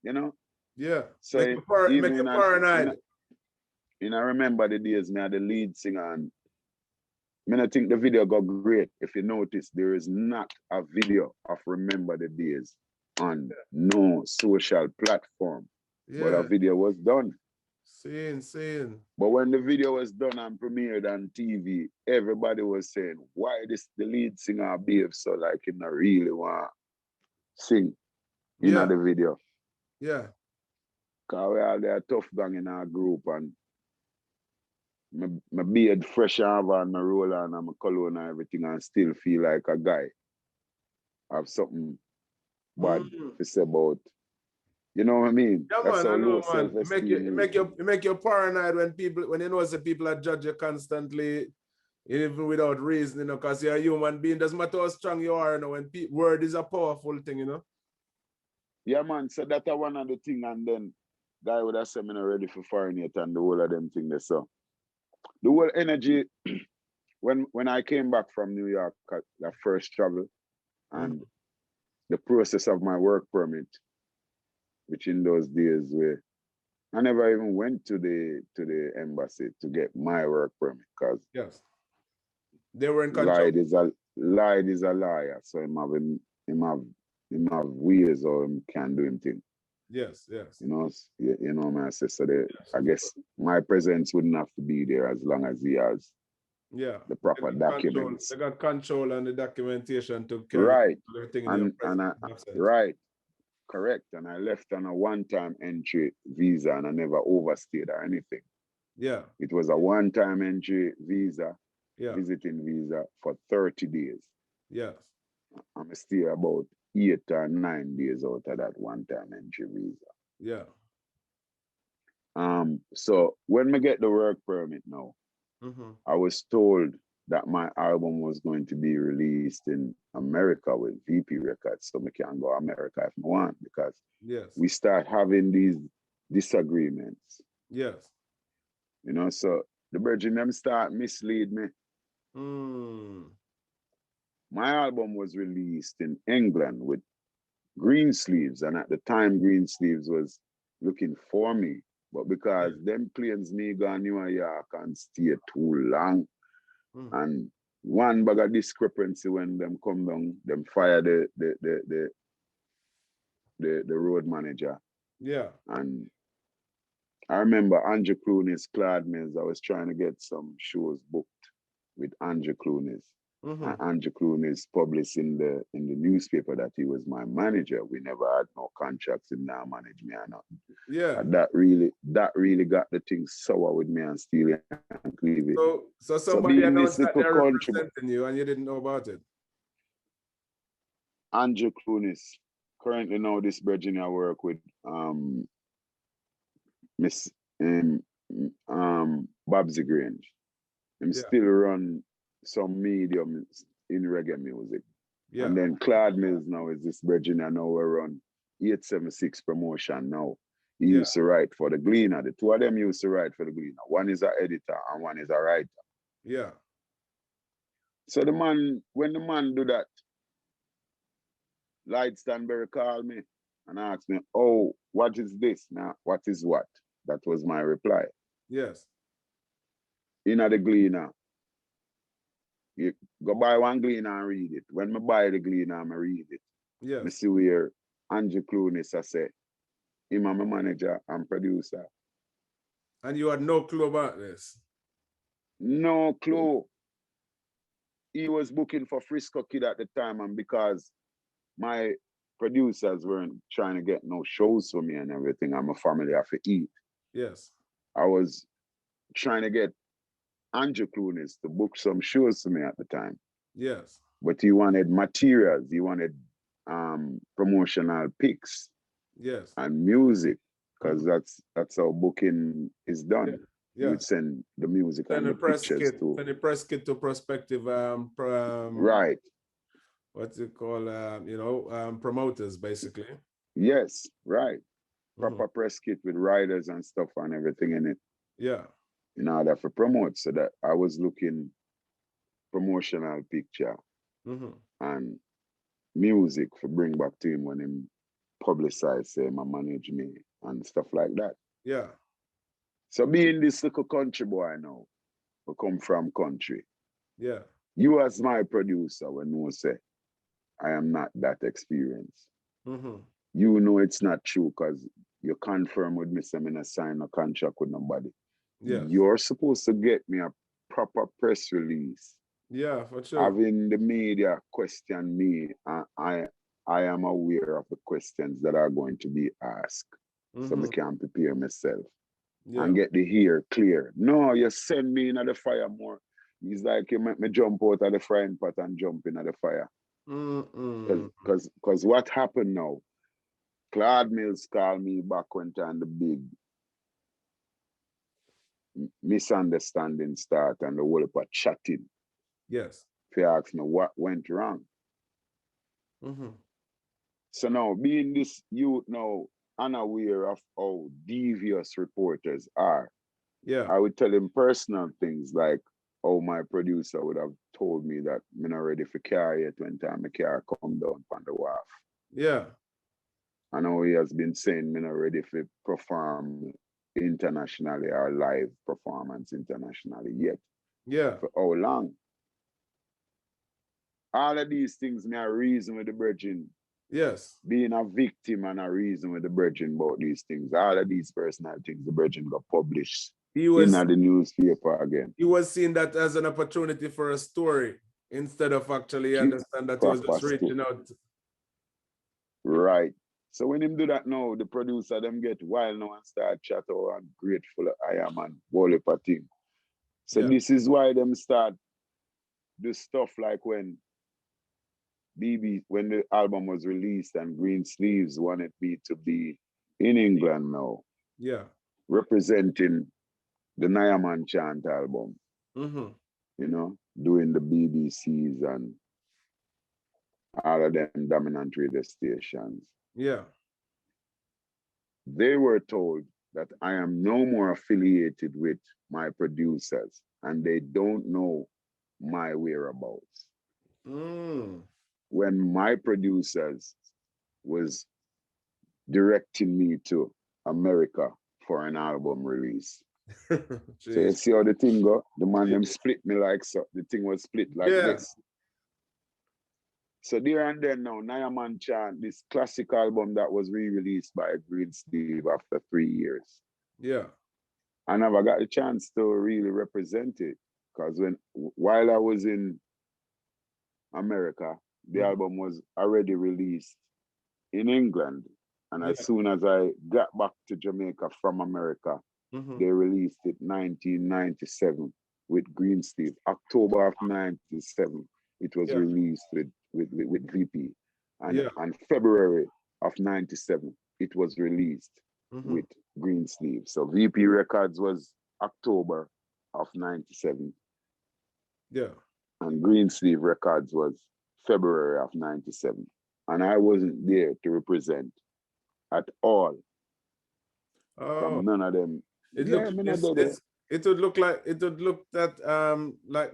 you know. Yeah. So make you paranoid. You know, remember the days me had the lead singer, and I think the video got great. If you notice, there is not a video of Remember the Days on no social platform. Yeah. But a video was done. Seen. But when the video was done and premiered on TV, everybody was saying, why the lead singer behave so like he not really want to sing in the video. Yeah. Because we all there tough gang in our group, and my beard fresh over and my roll on and my cologne and everything, and still feel like a guy have something bad to say about. You know what I mean? Yeah, that's man, low self-esteem. It make you paranoid when you know people are judge you constantly, even without reason, you know, because you're a human being. Doesn't matter how strong you are, you know, when word is a powerful thing, you know. Yeah, man. So that's one of the things, and then guy would have said me not ready for foreign yet, and the whole of them things there. So the whole energy when I came back from New York at the first travel, and the process of my work permit, which in those days where I never even went to the embassy to get my work permit, because they were in control. Lied is a liar, so him have ways or him can do him thing. Yes. You know, my sister. I guess my presence wouldn't have to be there as long as he has the proper documents. They got control and the documentation to carry everything in right. Correct. And I left on a one-time entry visa, and I never overstayed or anything. Yeah. It was a one-time entry visa, visiting visa for 30 days. Yes. I'm still about 8 or 9 days out of that one-time entry visa. Yeah. So when we get the work permit now, I was told that my album was going to be released in America with VP Records, so I can go to America if I want, because we start having these disagreements. Yes. You know, so the Virgin them start mislead me. My album was released in England with Greensleeves, and at the time Greensleeves was looking for me, but because them planes me go New York and stay too long, and one bag of discrepancy when them come down, them fire the road manager. Yeah. And I remember Andrew Clooney's Claude Mills. I was trying to get some shows booked with Andrew Clooney's. And Andrew Clooney's published in the newspaper that he was my manager. We never had no contracts, in now manage me or nothing. Yeah. And that really got the thing sour with me and Steely and Cleavage. So somebody announced that they're representing you and you didn't know about it. Andrew Clooney's currently now this Virginia work with Miss Babsy Grange. Him still run some medium in reggae music. Yeah. And then Claude Mills now is this Virginia now we run 876 promotion now. He used to write for the Gleaner. The two of them used to write for the Gleaner. One is an editor and one is a writer. Yeah. So when the man do that, Light Stanberry called me and asked me, oh, what is this now? What is what? That was my reply. Yes. In the Gleaner, you go buy one Gleaner and read it. When I buy the Gleaner, I read it. Yeah. I see where Andrew Clooney say, him and my manager and producer. And you had no clue about this? No clue. He was booking for Frisco Kid at the time, and because my producers weren't trying to get no shows for me and everything, and my family have to eat. Yes. I was trying to get Andrew Clooney to book some shows for me at the time. Yes. But he wanted materials, he wanted promotional pics, yes, and music, because that's how booking is done. Yeah. You would send the music and the pictures to. Send the press kit to prospective Right. what's it called? Promoters, basically. Yes, right. Proper press kit with riders and stuff and everything in it. Yeah. In order for promote, so that I was looking promotional picture and music for bring back to him when him publicize, say, my manage me and stuff like that. Yeah. So being this little country boy now, we come from country. Yeah. You as my producer will know, say, I am not that experienced. You know it's not true because you confirm with me, say, I'm not sign a contract with nobody. Yes. You're supposed to get me a proper press release. Yeah, for sure. Having the media question me, I am aware of the questions that are going to be asked. So I can prepare myself and get the ear clear. No, you send me into the fire more. It's like you make me jump out of the frying pot and jump into the fire. Because what happened now, Claude Mills called me back one time, the big misunderstanding start and the whole of chatting. Yes. If you ask me what went wrong. So now, being this youth now unaware of how devious reporters are, I would tell him personal things like how my producer would have told me that I'm not ready for car yet when time my car come down on the wharf. Yeah. I know he has been saying I'm not ready for perform internationally or live performance internationally yet. Yeah. For how long? All of these things may reason with the brethren. Yes. Being a victim and a reason with the brethren about these things. All of these personal things the brethren got published in the newspaper again. He was seeing that as an opportunity for a story instead of actually understand that he was just reaching out. Right. So when him do that now, the producer them get wild now and start chat out and grateful I am and whole heap of thing. So this is why them start do stuff like when when the album was released and Green Sleeves wanted me to be in England now. Yeah. Representing the Nyaman Chant album. You know, doing the BBCs and all of them dominant radio stations. Yeah. They were told that I am no more affiliated with my producers and they don't know my whereabouts. When my producers was directing me to America for an album release. So you see how the thing go? The man them split me like so. The thing was split like this. So there and then now, Nyaman Chant, this classic album that was re-released by Green Sleeve after 3 years. Yeah. I never got the chance to really represent it. Because while I was in America, the album was already released in England. And as soon as I got back to Jamaica from America, they released it 1997 with Green Sleeve. October of 97, it was released with VP. And February of 97, it was released with Green Sleeve. So VP Records was October of 97. Yeah. And Green Sleeve Records was February of 97. And I wasn't there to represent at all. From none of them. It would look like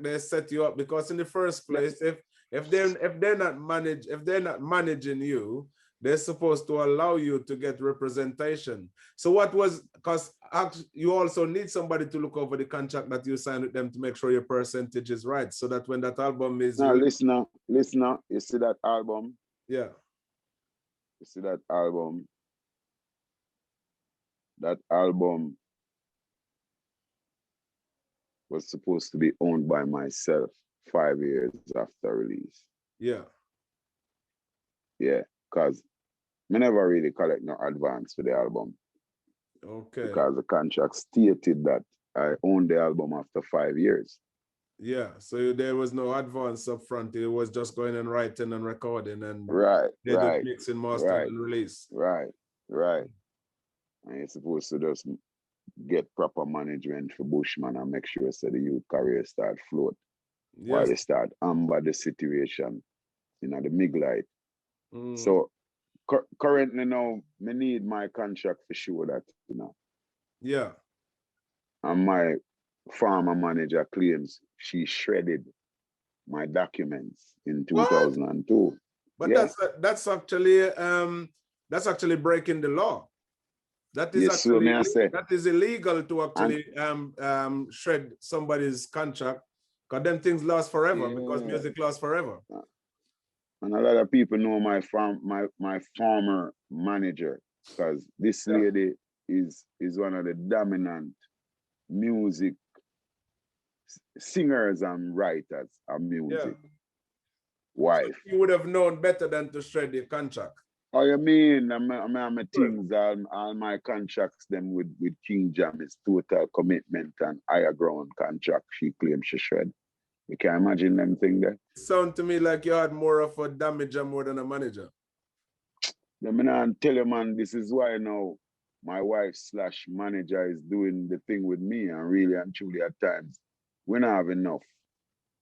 they set you up, because in the first place, if they're not managing you, they're supposed to allow you to get representation. So because you also need somebody to look over the contract that you sign with them to make sure your percentage is right, so that when that album is listen, you see that album? Yeah. You see that album? That album was supposed to be owned by myself 5 years after release. Yeah. Yeah, because I never really collect no advance for the album. Okay. Because the contract stated that I own the album after 5 years. Yeah, so there was no advance up front. It was just going and writing and recording and they did mixing, mastering, and release. Right. And you're supposed to just get proper management for Bushman and make sure so the youth career start float. Yes. While they start amber the situation, the Miglite. So currently now, I need my contract for sure that, Yeah. And my farmer manager claims she shredded my documents in 2002. What? But that's actually breaking the law. That is that is illegal to actually shred somebody's contract, because them things last forever, because music lasts forever. And a lot of people know my former manager, because this lady is one of the dominant music singers and writers of music. Wife. So you would have known better than to shred the contract. Oh, you mean I'm things all my contracts them with King Jam is total commitment and higher ground contract she claims she shred. You can imagine them thing there. Sound to me like you had more of a damager more than a manager. I mean, I tell you, man, this is why now my wife / manager is doing the thing with me, and really and truly at times we don't have enough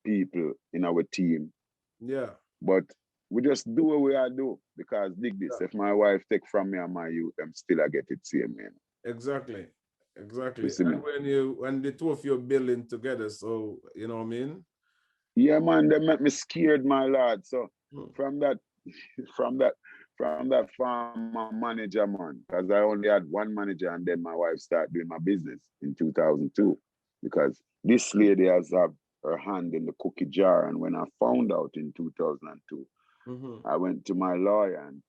people in our team. Yeah. But we just do what we are do, because dig this. If my wife take from me and my youth, I'm still I get it same, man. Exactly. And when the two of you are building together, so you know what I mean? Yeah, man, they make me scared, my lord. So from that farmer manager, man, because I only had one manager, and then my wife started doing my business in 2002. Because this lady has her hand in the cookie jar, and when I found out in 2002, I went to my lawyer and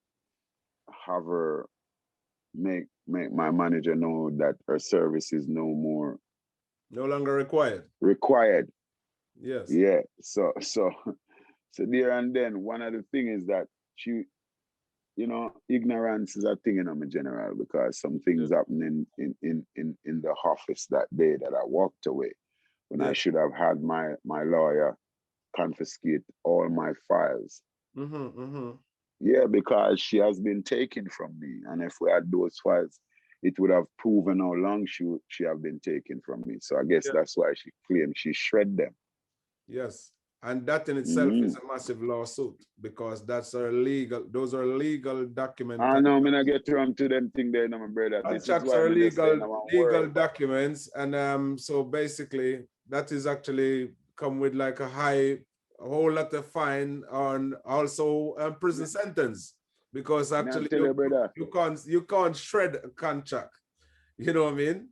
have her make my manager know that her service is no longer required. Yes. Yeah. So there and then one of the things is that she, ignorance is a thing in general, because some things happened in the office that day that I walked away when I should have had my lawyer confiscate all my files. Yeah, because she has been taken from me, and if we had those files, it would have proven how long she have been taken from me. So I guess that's why she claimed she shred them. Yes, and that in itself is a massive lawsuit, because those are legal documents. I know, I'm gonna get around to them thing there, my brother. Contracts are legal documents, and so basically that is actually come with like a whole lot of fine and also a prison sentence, because actually you can't shred a contract. You know what I mean?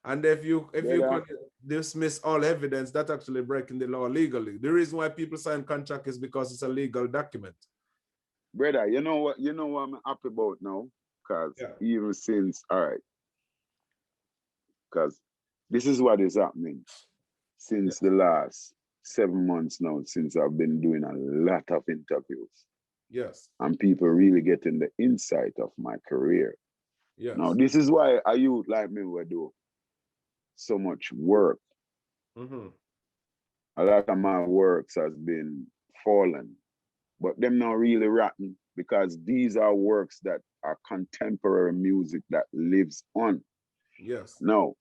And if you can dismiss all evidence, that's actually breaking the law legally. The reason why people sign contract is because it's a legal document. Brother, you know what I'm happy about now? Because even since, because this is what is happening since the last 7 months now, since I've been doing a lot of interviews. Yes. And people really getting the insight of my career. Yes. Now, this is why a youth like me will do so much work. A lot of my works has been fallen, but them not really rotten, because these are works that are contemporary music that lives on. Yes. Now,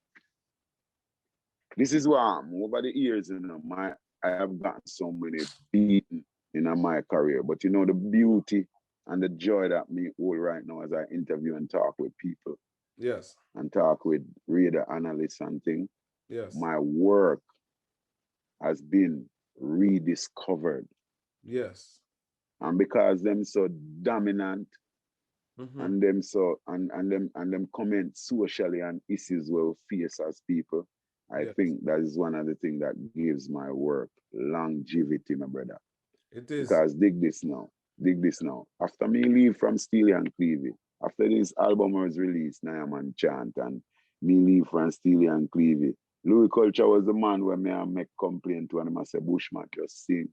this is why over the years, I have gotten so many beaten in my career. But the beauty and the joy that me hold right now as I interview and talk with people. Yes. And talk with radar analysts and things. Yes. My work has been rediscovered. Yes. And because them so dominant, and them so and them comment socially and issues we'll face as people, I think that is one of the things that gives my work longevity, my brother. It is. Because dig this now. After me leave from Steely and Clevie, after this album was released, Nyaman Chant, and me leave from Steely and Clevie, Louis Culture was the man where me I make complaint to, and I say, Bushman, just sing.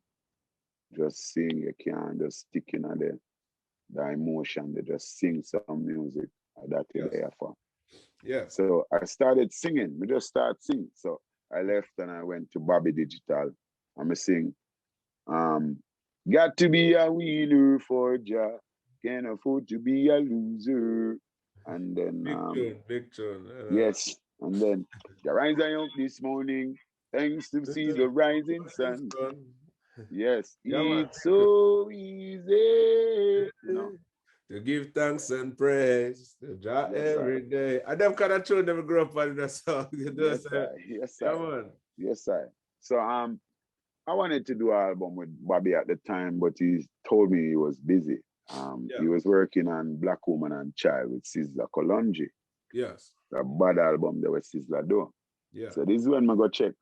You can't just stick in there. the emotion, they just sing some music that Yes. there for. Yeah. So I started singing. We just started singing. So I left and I went to Bobby Digital. And I sing, got to be a winner for Jah, can't afford to be a loser. And then Big tune. yes, and then the rising up this morning, thanks to see the rising sun. Yes, Yeah, man. it's so easy, you know. To give thanks and praise to Jah Yes, every day. And them kind of tune them grew up on the song. You know, yes, so, yes, yeah, man. yes, sir. So I wanted to do an album with Bobby at the time, but he told me he was busy. Yeah. He was working on Black Woman and Child with Sizzla Kalonji. Yes. The bad album that was Sizzla do. Yeah. So this is when I go check.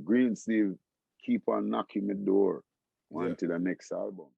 Green Sleeve keep on knocking the door Yeah. to the next album.